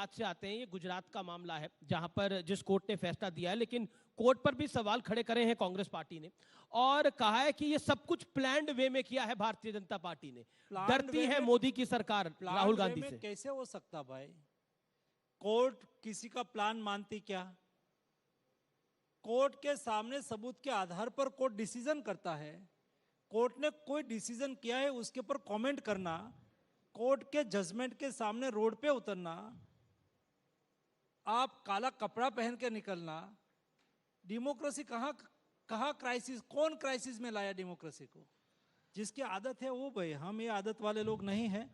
बात से आते हैं। ये गुजरात का मामला है जहां पर जिस कोर्ट ने फैसला दिया है, लेकिन कोर्ट पर भी सवाल खड़े करे हैं कांग्रेस पार्टी ने और कहा है कि ये सब कुछ प्लान्ड वे में किया है भारतीय जनता पार्टी ने। डरती है मोदी की सरकार राहुल गांधी से। कैसे हो सकता भाई? कोर्ट किसी का प्लान मानती क्या? कोर्ट के सामने सबूत के आधार पर कोर्ट डिसीजन करता है। कोर्ट ने कोई डिसीजन किया है उसके ऊपर कमेंट करना, कोर्ट के जजमेंट के सामने रोड पे उतरना, आप काला कपड़ा पहन के निकलना, डेमोक्रेसी कहाँ क्राइसिस, कौन क्राइसिस में लाया डेमोक्रेसी को? जिसकी आदत है वो भाई, हम ये आदत वाले लोग नहीं हैं।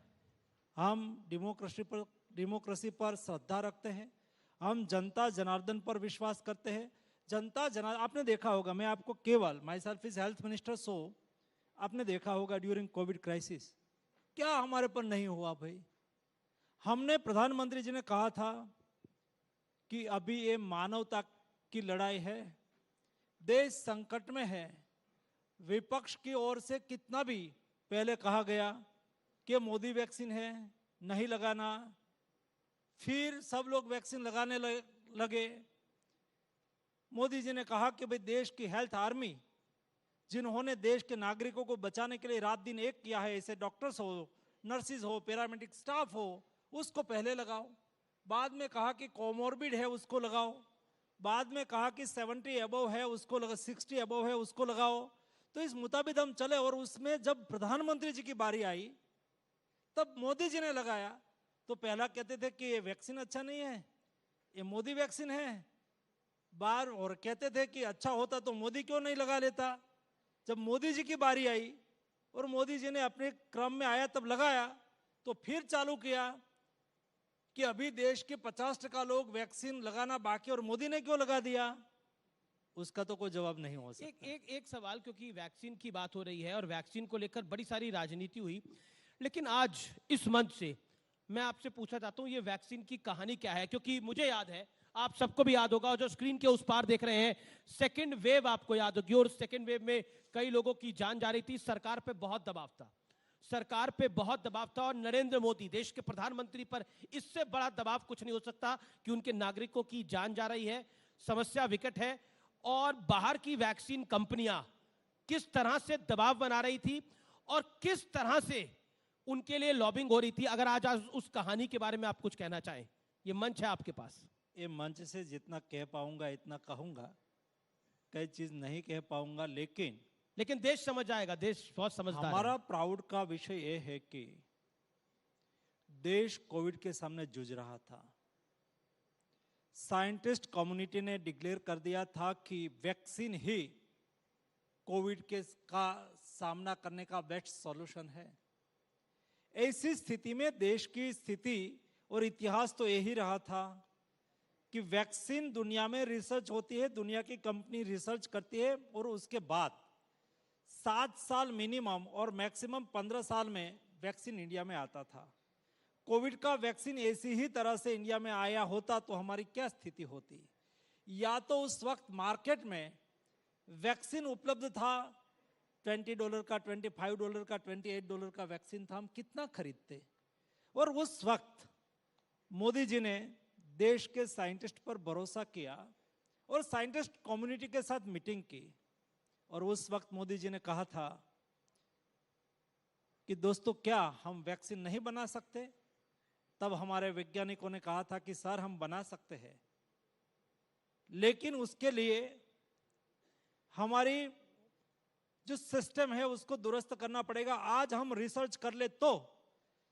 हम डेमोक्रेसी पर श्रद्धा रखते हैं, हम जनता जनार्दन पर विश्वास करते हैं। जनता जनार्दन, आपने देखा होगा, मैं आपको केवल, myself is health minister, so आपने देखा होगा ड्यूरिंग कोविड क्राइसिस क्या हमारे पर नहीं हुआ भाई। हमने, प्रधानमंत्री जी ने कहा था कि अभी ये मानवता की लड़ाई है, देश संकट में है। विपक्ष की ओर से कितना भी पहले कहा गया कि मोदी वैक्सीन है, नहीं लगाना, फिर सब लोग वैक्सीन लगाने लगे। मोदी जी ने कहा कि भाई देश की हेल्थ आर्मी, जिन्होंने देश के नागरिकों को बचाने के लिए रात दिन एक किया है, ऐसे डॉक्टर्स हो, नर्सिस हो, पैरामेडिक स्टाफ हो, उसको पहले लगाओ। बाद में कहा कि कोमोर्बिड है उसको लगाओ। बाद में कहा कि 70 अबव है उसको लगा, 60 अबव है उसको लगाओ। तो इस मुताबिक हम चले और उसमें जब प्रधानमंत्री जी की बारी आई तब मोदी जी ने लगाया तो पहला कहते थे कि ये वैक्सीन अच्छा नहीं है, ये मोदी वैक्सीन है। बार और कहते थे कि अच्छा होता तो मोदी क्यों नहीं लगा लेता। जब मोदी जी की बारी आई और मोदी जी ने अपने क्रम में आया तब लगाया तो फिर चालू किया कि अभी देश के 50% लोग वैक्सीन लगाना बाकी और मोदी ने क्यों लगा दिया। उसका तो कोई जवाब नहीं हो सकता। एक सवाल, क्योंकि वैक्सीन की बात हो रही है और वैक्सीन को लेकर बड़ी सारी राजनीति हुई, लेकिन आज इस मंच से मैं आपसे पूछना चाहता हूं ये वैक्सीन की कहानी क्या है। क्योंकि मुझे याद है, आप सबको भी याद होगा, और जो स्क्रीन के उस पार देख रहे हैं, सेकंड वेव आपको याद होगी, और सेकंड वेव में कई लोगों की जान जा रही थी। सरकार पे बहुत दबाव था, सरकार पे बहुत दबाव था, और नरेंद्र मोदी देश के प्रधानमंत्री पर इससे बड़ा दबाव कुछ नहीं हो सकता कि उनके नागरिकों की जान जा रही है, समस्या विकट है। और बाहर की वैक्सीन कंपनियां किस तरह से दबाव बना रही थी और किस तरह से उनके लिए लॉबिंग हो रही थी। अगर आज उस कहानी के बारे में आप कुछ कहना चाहें, ये मंच है आपके पास। ये मंच से जितना कह पाऊंगा इतना कहूंगा, कई चीज नहीं कह पाऊंगा, लेकिन देश समझ जाएगा, देश बहुत समझदार है। हमारा प्राउड का विषय यह है कि देश कोविड के सामने जूझ रहा था। साइंटिस्ट कम्युनिटी ने डिक्लेयर कर दिया था कि वैक्सीन ही कोविड का सामना करने का बेस्ट सॉल्यूशन है। ऐसी स्थिति में देश की स्थिति और इतिहास तो यही रहा था कि वैक्सीन दुनिया में रिसर्च होती है, दुनिया की कंपनी रिसर्च करती है और उसके बाद 7 साल मिनिमम और मैक्सिमम 15 साल में वैक्सीन इंडिया में आता था। कोविड का वैक्सीन ऐसी ही तरह से इंडिया में आया होता तो हमारी क्या स्थिति होती? या तो उस वक्त मार्केट में वैक्सीन उपलब्ध था, $20 का, $25 का, $28 का वैक्सीन था, हम कितना खरीदते। और उस वक्त मोदी जी ने देश के साइंटिस्ट पर भरोसा किया और साइंटिस्ट कम्युनिटी के साथ मीटिंग की, और उस वक्त मोदी जी ने कहा था कि दोस्तों क्या हम वैक्सीन नहीं बना सकते? तब हमारे वैज्ञानिकों ने कहा था कि सर हम बना सकते हैं, लेकिन उसके लिए हमारी जो सिस्टम है उसको दुरुस्त करना पड़ेगा। आज हम रिसर्च कर ले तो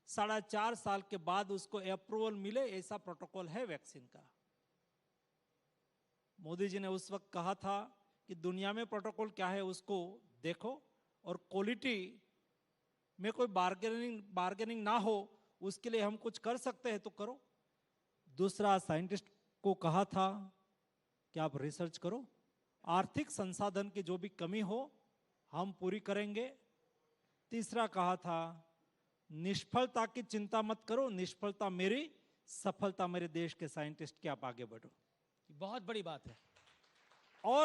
4.5 साल के बाद उसको अप्रूवल मिले, ऐसा प्रोटोकॉल है वैक्सीन का। मोदी जी ने उस वक्त कहा था कि दुनिया में प्रोटोकॉल क्या है उसको देखो, और क्वालिटी में कोई बार्गेनिंग ना हो, उसके लिए हम कुछ कर सकते हैं तो करो। दूसरा, साइंटिस्ट को कहा था कि आप रिसर्च करो, आर्थिक संसाधन की जो भी कमी हो हम पूरी करेंगे। तीसरा कहा था निष्फलता की चिंता मत करो, निष्फलता मेरी, सफलता मेरे देश के साइंटिस्ट की, आप आगे बढ़ो। बहुत बड़ी बात है। और